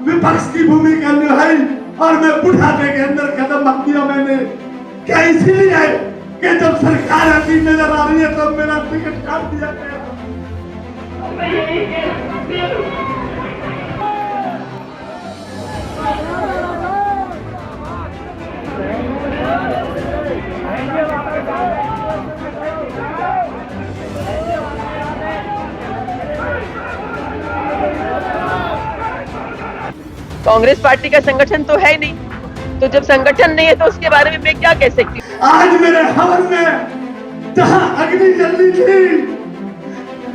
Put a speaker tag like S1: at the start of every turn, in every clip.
S1: विपक्ष की भूमिका निभाई और मैं बुढ़ापे के अंदर कदम रख दिया मैंने। क्या इसीलिए कि जब सरकार आती नजर आ रही है तो मेरा टिकट काट दिया गया।
S2: कांग्रेस पार्टी का संगठन तो है ही नहीं, तो जब संगठन नहीं है तो उसके बारे में मैं क्या कह सकती हूँ।
S1: आज मेरे हवन में जहां अग्नि जल रही थी,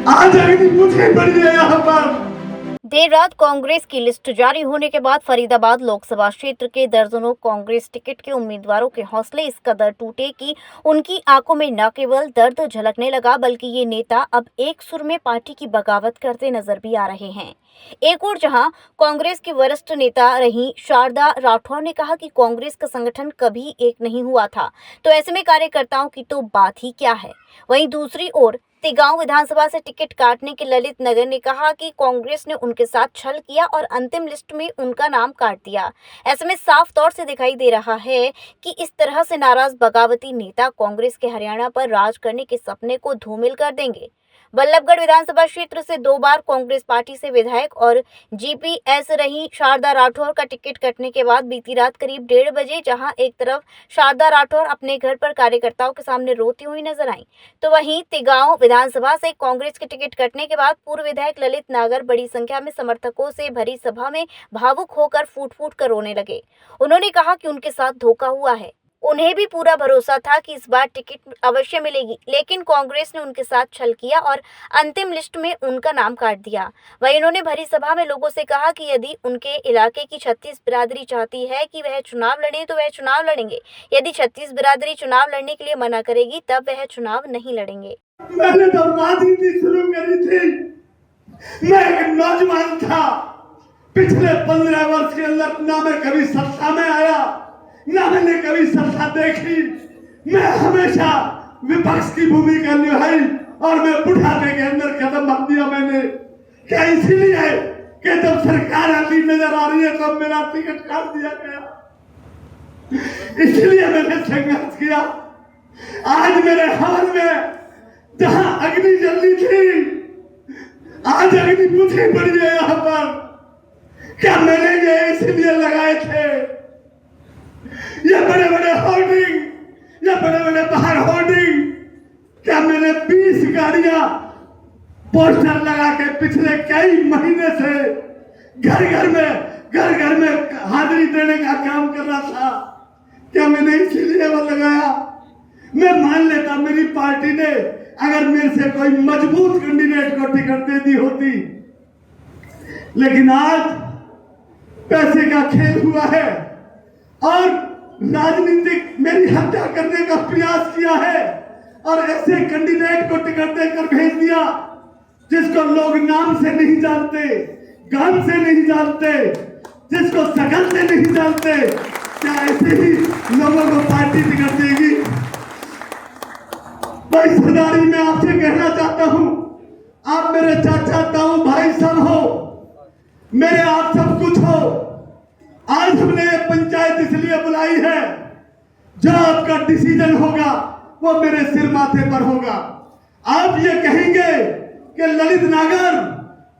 S1: आज अग्नि मुझे पड़ी है यहाँ पर।
S3: देर रात कांग्रेस की लिस्ट जारी होने के बाद फरीदाबाद लोकसभा क्षेत्र के दर्जनों कांग्रेस टिकट के उम्मीदवारों के हौसले इस कदर टूटे कि उनकी आंखों में न केवल दर्द झलकने लगा बल्कि ये नेता अब एक सुर में पार्टी की बगावत करते नजर भी आ रहे हैं। एक और जहां कांग्रेस की वरिष्ठ नेता रही शारदा राठौर ने कहा कि कांग्रेस का संगठन कभी एक नहीं हुआ था, तो ऐसे में कार्यकर्ताओं की तो बात ही क्या है। वहीं दूसरी ओर तिगांव विधानसभा से टिकट काटने के ललित नगर ने कहा कि कांग्रेस ने उनके साथ छल किया और अंतिम लिस्ट में उनका नाम काट दिया। ऐसे में साफ तौर से दिखाई दे रहा है कि इस तरह से नाराज बगावती नेता कांग्रेस के हरियाणा पर राज करने के सपने को धूमिल कर देंगे। बल्लभगढ़ विधानसभा क्षेत्र से 2 बार कांग्रेस पार्टी से विधायक और जीपीएस रही शारदा राठौर का टिकट कटने के बाद बीती रात करीब 1:30 बजे जहां एक तरफ शारदा राठौर अपने घर पर कार्यकर्ताओं के सामने रोती हुई नजर आई, तो वहीं तिगांव विधानसभा से कांग्रेस के टिकट कटने के बाद पूर्व विधायक ललित नागर बड़ी संख्या में समर्थकों से भरी सभा में भावुक होकर फूट फूट कर रोने लगे। उन्होंने कहा कि उनके साथ धोखा हुआ है। उन्हें भी पूरा भरोसा था कि इस बार टिकट अवश्य मिलेगी, लेकिन कांग्रेस ने उनके साथ छल किया और अंतिम लिस्ट में उनका नाम काट दिया। वहीं उन्होंने भरी सभा में लोगों से कहा कि यदि उनके इलाके की 36 बिरादरी चाहती है कि वह चुनाव लड़े तो वह चुनाव लड़ेंगे। यदि 36 बिरादरी चुनाव लड़ने के लिए मना करेगी तब वह चुनाव नहीं लड़ेंगे।
S1: मैंने तो राजनीति शुरू करी थी, मैं एक नौजवान था। पिछले 15 वर्ष के अंदर ना मैं कभी सत्ता में आया, ना मैंने कभी सत्ता देखी। मैं हमेशा विपक्ष की भूमिका निभाई और मैं बुढ़ापे के अंदर कदम रख दिया मैंने। क्या इसीलिए कि जब सरकार आती नजर आ रही है तो मेरा टिकट काट दिया गया। इसलिए मैंने संघर्ष किया। आज मेरे हवन में जहां अग्नि जल रही थी, आज अग्नि मुझे पड़ी है यहाँ पर। क्या मैंने ये इसलिए लगाए थे? ये बड़े बड़े होर्डिंग, ये बड़े बड़े बाहर होर्डिंग, क्या मैंने 20 गाड़ियां पोस्टर लगा के पिछले कई महीने से घर घर में हाजिरी देने का काम कर रहा था? क्या मैंने इसीलिए वो लगाया? मैं मान लेता मेरी पार्टी ने अगर मेरे से कोई मजबूत कैंडिडेट को टिकट दे दी होती, लेकिन आज पैसे का खेल हुआ है और राजनीतिक मेरी हत्या करने का प्रयास किया है और ऐसे कैंडिडेट को टिकट देकर भेज दिया जिसको लोग नाम से नहीं जानते, गान से नहीं जानते, जिसको शकल से नहीं जानते। क्या ऐसे ही लोगों को पार्टी टिकट देगी? भाई सरदारी में आपसे कहना चाहता हूं, आप मेरे चाचा ताऊ भाई सब हो, मेरे आप सब कुछ हो। आज हमने ये पंचायत इसलिए बुलाई है, जो आपका डिसीजन होगा वो मेरे सिर माथे पर होगा। आप ये कहेंगे कि ललित नागर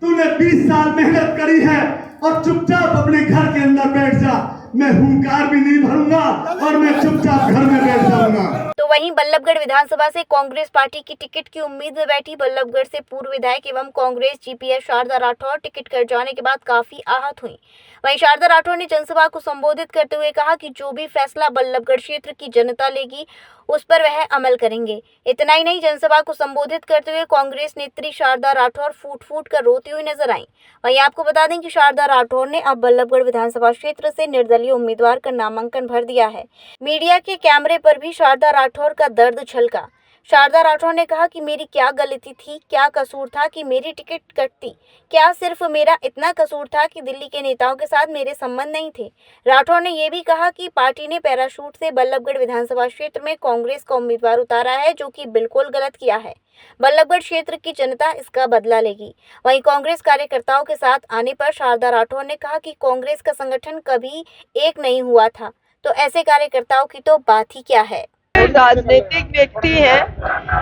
S1: तूने 20 साल मेहनत करी है और चुपचाप अपने घर के अंदर बैठ जा। मैं हुंकार भी नहीं भरूंगा और मैं चुपचाप घर में बैठ जाऊंगा।
S3: तो वहीं बल्लभगढ़ विधानसभा से कांग्रेस पार्टी की टिकट की उम्मीद में बैठी बल्लभगढ़ से पूर्व विधायक एवं Congress GPS Sharda Rathore ticket cut जाने के बाद काफी आहत हुई। वहीं शारदा राठौर ने जनसभा को संबोधित करते हुए कहा कि जो भी फैसला बल्लभगढ़ क्षेत्र की जनता लेगी उस पर वह अमल करेंगे। इतना ही नहीं, जनसभा को संबोधित करते हुए कांग्रेस नेत्री शारदा राठौर फूट फूट कर रोती हुई नजर आई। वहीं आपको बता दें कि शारदा राठौर ने अब बल्लभगढ़ विधानसभा क्षेत्र से निर्दलीय उम्मीदवार का नामांकन भर दिया है। मीडिया के कैमरे पर भी शारदा राठौर का दर्द छलका। शारदा राठौर ने कहा कि मेरी क्या गलती थी, क्या कसूर था कि मेरी टिकट कटती? क्या सिर्फ मेरा इतना कसूर था कि दिल्ली के नेताओं के साथ मेरे संबंध नहीं थे? राठौर ने यह भी कहा कि पार्टी ने पैराशूट से बल्लभगढ़ विधानसभा क्षेत्र में कांग्रेस का उम्मीदवार उतारा है, जो कि बिल्कुल गलत किया है। बल्लभगढ़ क्षेत्र की जनता इसका बदला लेगी। वहीं कांग्रेस कार्यकर्ताओं के साथ आने पर शारदा राठौर ने कहा कि कांग्रेस का संगठन कभी एक नहीं हुआ था, तो ऐसे कार्यकर्ताओं की तो बात ही क्या है।
S2: राजनीतिक व्यक्ति हैं,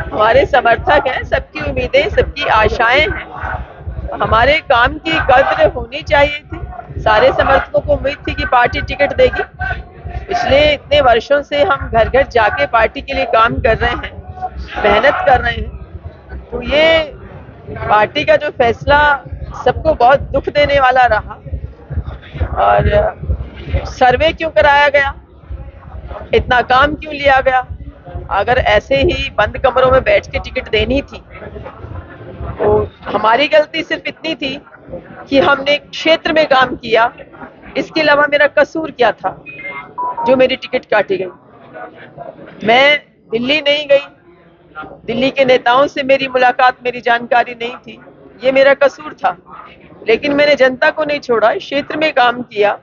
S2: हमारे समर्थक हैं, सबकी उम्मीदें, सबकी आशाएं हैं। हमारे काम की कद्र होनी चाहिए थी। सारे समर्थकों को उम्मीद थी कि पार्टी टिकट देगी। पिछले इतने वर्षों से हम घर घर जाके पार्टी के लिए काम कर रहे हैं, मेहनत कर रहे हैं। तो ये पार्टी का जो फैसला सबको बहुत दुख देने वाला रहा। और सर्वे क्यों कराया गया, इतना काम क्यों लिया गया? अगर ऐसे ही बंद कमरों में बैठ के टिकट देनी थी तो हमारी गलती सिर्फ इतनी थी कि हमने क्षेत्र में काम किया। इसके अलावा मेरा कसूर क्या था जो मेरी टिकट काटी गई? मैं दिल्ली नहीं गई, दिल्ली के नेताओं से मेरी मुलाकात, मेरी जानकारी नहीं थी, ये मेरा कसूर था। लेकिन मैंने जनता को नहीं छोड़ा, क्षेत्र में काम किया।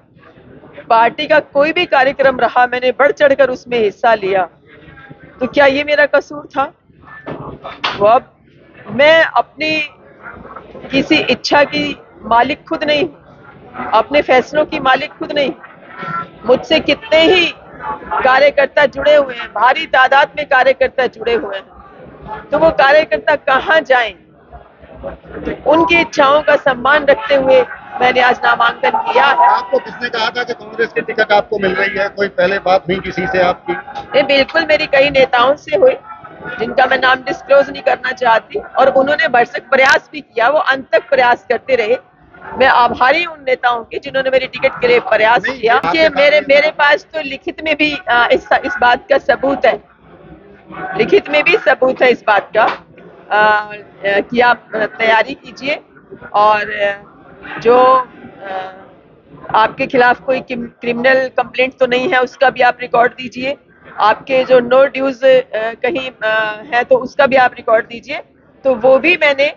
S2: पार्टी का कोई भी कार्यक्रम रहा, मैंने बढ़ चढ़कर उसमें हिस्सा लिया। तो क्या ये मेरा कसूर था? वो अब मैं अपनी किसी इच्छा की मालिक खुद नहीं, अपने फैसलों की मालिक खुद नहीं। मुझसे कितने ही कार्यकर्ता जुड़े हुए हैं, भारी तादाद में कार्यकर्ता जुड़े हुए हैं। तो वो कार्यकर्ता कहाँ जाएं? उनकी इच्छाओं का सम्मान रखते हुए मैंने आज नामांकन किया है।
S4: आपको किसने कहा था कि कांग्रेस की टिकट आपको मिल रही है? कोई पहले बात हुई किसी से आपकी?
S2: ये बिल्कुल मेरी कई नेताओं से हुई, जिनका मैं नाम डिस्क्लोज नहीं करना चाहती, और उन्होंने भरसक प्रयास भी किया, वो अंत तक प्रयास करते रहे। मैं आभारी हूं उन नेताओं की जिन्होंने मेरी टिकट के लिए प्रयास किया। कि मेरे पास तो लिखित में भी इस बात का सबूत है, लिखित में भी सबूत है इस बात का कि आप तैयारी कीजिए। और जो आपके खिलाफ कोई क्रिमिनल कंप्लेंट तो नहीं है, उसका भी आप रिकॉर्ड दीजिए। आपके जो नो ड्यूज कहीं है तो उसका भी आप रिकॉर्ड दीजिए। तो वो भी मैंने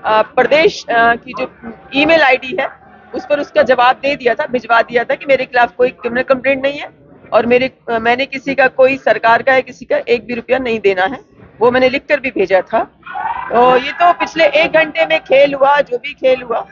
S2: प्रदेश की जो ईमेल आईडी है उस पर उसका जवाब दे दिया था, भिजवा दिया था कि मेरे खिलाफ कोई क्रिमिनल कंप्लेंट नहीं है और मैंने किसी का, कोई सरकार का है किसी का, एक भी रुपया नहीं देना है। वो मैंने लिखकर भी भेजा था। तो ये तो पिछले 1 घंटे में खेल हुआ, जो भी खेल हुआ।